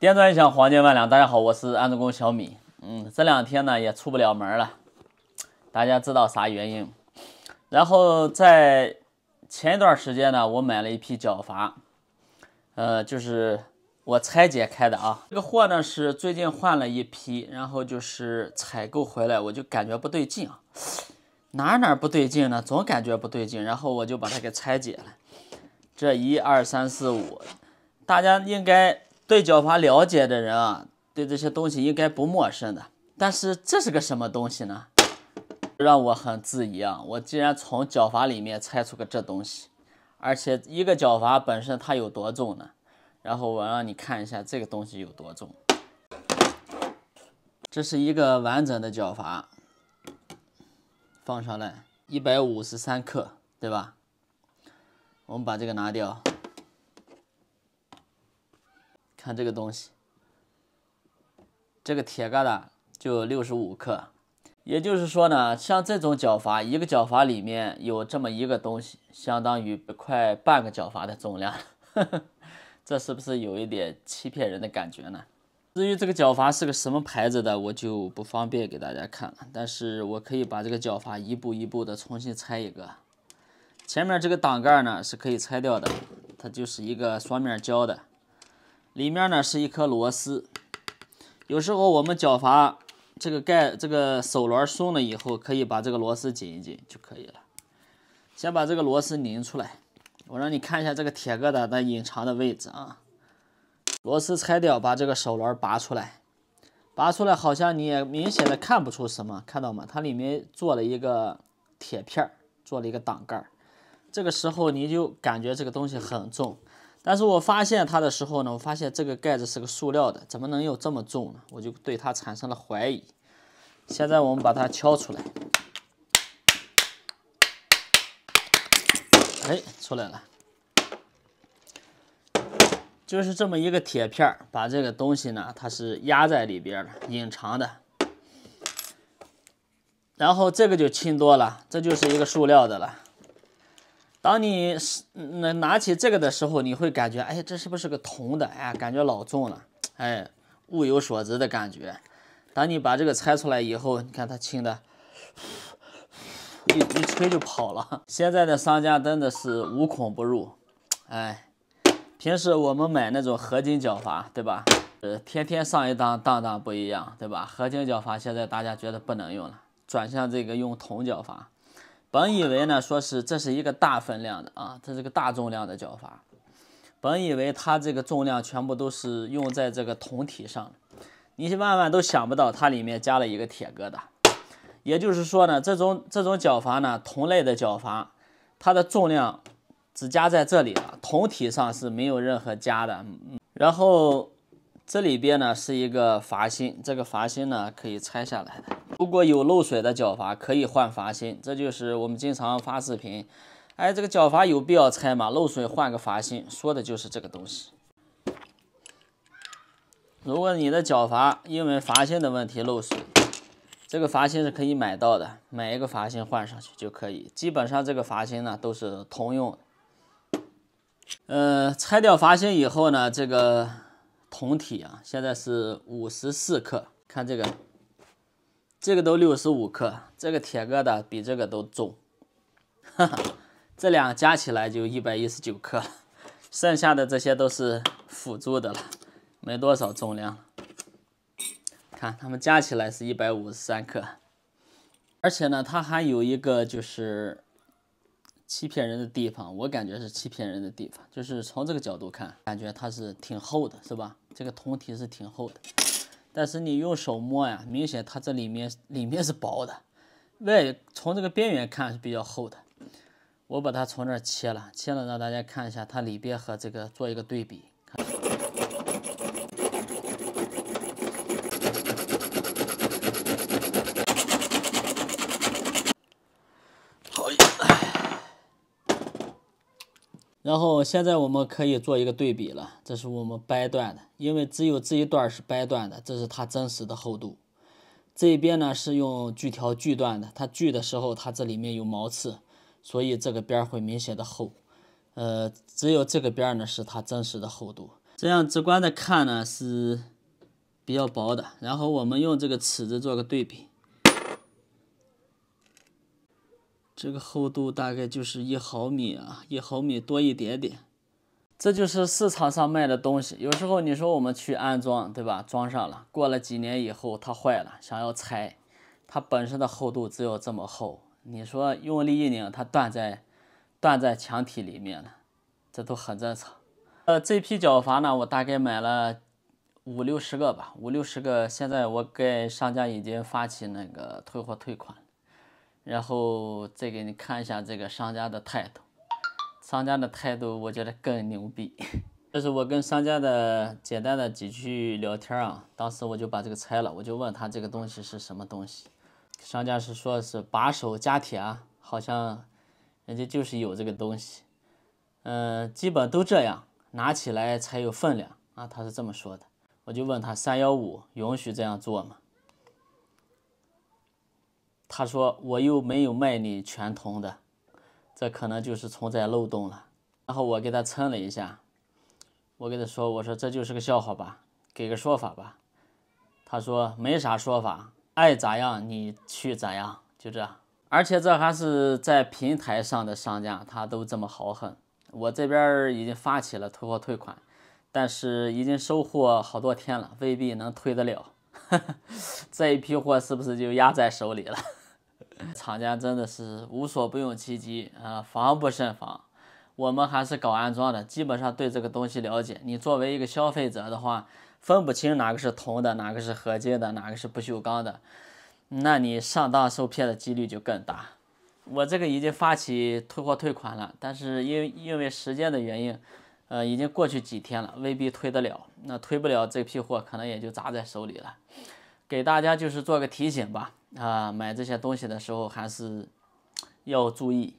电钻一响，黄金万两。大家好，我是安装工小米。这两天呢也出不了门了，大家知道啥原因？然后在前一段时间呢，我买了一批角阀，就是我拆解开的啊。这个货呢是最近换了一批，然后就是采购回来，我就感觉不对劲啊，哪不对劲呢？总感觉不对劲，然后我就把它给拆解了。这1、2、3、4、5，大家应该对角阀了解的人啊，对这些东西应该不陌生的。但是这是个什么东西呢？让我很质疑啊！我竟然从角阀里面拆出个这东西，而且一个角阀本身它有多重呢？然后我让你看一下这个东西有多重。这是一个完整的角阀，放上来153克，对吧？我们把这个拿掉，看这个东西，这个铁疙瘩就65克。也就是说呢，像这种角阀，一个角阀里面有这么一个东西，相当于快半个角阀的重量。这是不是有一点欺骗人的感觉呢？至于这个角阀是个什么牌子的，我就不方便给大家看了。但是我可以把这个角阀一步一步的重新拆一个。前面这个挡盖呢是可以拆掉的，它就是一个双面胶的。里面呢是一颗螺丝。有时候我们角阀这个手轮松了以后，可以把这个螺丝紧一紧就可以了。先把这个螺丝拧出来，我让你看一下这个铁疙瘩的隐藏的位置啊。螺丝拆掉，把这个手轮拔出来，好像你也明显的看不出什么，看到吗？它里面做了一个铁片，做了一个挡盖。这个时候你就感觉这个东西很重，但是我发现它的时候呢，我发现这个盖子是个塑料的，怎么能有这么重呢？我就对它产生了怀疑。现在我们把它敲出来，哎，出来了，就是这么一个铁片，把这个东西呢，它是压在里边的，隐藏的。然后这个就轻多了，这就是一个塑料的了。当你拿起这个的时候，你会感觉，哎，这是不是个铜的？哎，感觉老重了，哎，物有所值的感觉。当你把这个拆出来以后，你看它轻的，一吹就跑了。现在的商家真的是无孔不入，哎，平时我们买那种合金角阀，对吧？天天上一当，当当不一样，对吧？合金角阀现在大家觉得不能用了，转向这个用铜角阀。本以为呢，说是这是一个大分量的啊，这是个大重量的角阀。本以为它这个重量全部都是用在这个铜体上，你万万都想不到它里面加了一个铁疙瘩。也就是说呢，这种角阀呢，铜类的角阀，它的重量只加在这里了，铜体上是没有任何加的。然后这里边呢是一个阀芯，这个阀芯呢可以拆下来的。如果有漏水的角阀，可以换阀芯。这就是我们经常发视频，哎，这个角阀有必要拆吗？漏水换个阀芯，说的就是这个东西。如果你的角阀因为阀芯的问题漏水，这个阀芯是可以买到的，买一个阀芯换上去就可以。基本上这个阀芯呢都是通用的。拆掉阀芯以后呢，这个铜体啊，现在是54克，看这个都65克，这个铁疙瘩比这个都重，哈哈，这俩加起来就119克，剩下的这些都是辅助的了，没多少重量。看它们加起来是153克，而且呢，它还有一个就是欺骗人的地方，我感觉是欺骗人的地方，就是从这个角度看，感觉它是挺厚的，是吧？这个铜体是挺厚的，但是你用手摸呀，明显它这里面是薄的，从这个边缘看是比较厚的。我把它从这儿切了，让大家看一下它里边和这个做一个对比。看然后现在我们可以做一个对比了，这是我们掰断的，因为只有这一段是掰断的，这是它真实的厚度。这边呢是用锯条锯断的，它锯的时候它这里面有毛刺，所以这个边会明显的厚。只有这个边呢是它真实的厚度。这样直观的看呢是比较薄的，然后我们用这个尺子做个对比，这个厚度大概就是1毫米啊，1毫米多一点点。这就是市场上卖的东西，有时候你说我们去安装，对吧？装上了，过了几年以后它坏了，想要拆，它本身的厚度只有这么厚，你说用力一拧，它断在墙体里面了，这都很正常。这批角阀呢，我大概买了50-60个吧，50-60个，现在我给商家已经发起那个退货退款，然后再给你看一下这个商家的态度。商家的态度我觉得更牛逼，这是我跟商家的简单的几句聊天啊，当时我就把这个拆了，我就问他这个东西是什么东西，商家是说是把手加铁啊，好像人家就是有这个东西，基本都这样，拿起来才有分量啊，他是这么说的。我就问他315允许这样做吗？他说我又没有卖你全铜的。这可能就是存在漏洞了。然后我给他称了一下，我跟他说，我说这就是个笑话吧，给个说法吧。他说没啥说法，爱咋样你去咋样，就这。而且这还是在平台上的商家，他都这么豪横。我这边已经发起了退货退款，但是已经收货好多天了，未必能退得了。这一批货是不是就压在手里了？厂家真的是无所不用其极啊，防不胜防。我们还是搞安装的，基本上对这个东西了解。你作为一个消费者的话，分不清哪个是铜的，哪个是合金的，哪个是不锈钢的，那你上当受骗的几率就更大。我这个已经发起退货退款了，但是因为时间的原因，已经过去几天了，未必退得了。那退不了这批货，可能也就砸在手里了。给大家就是做个提醒吧，买这些东西的时候还是要注意。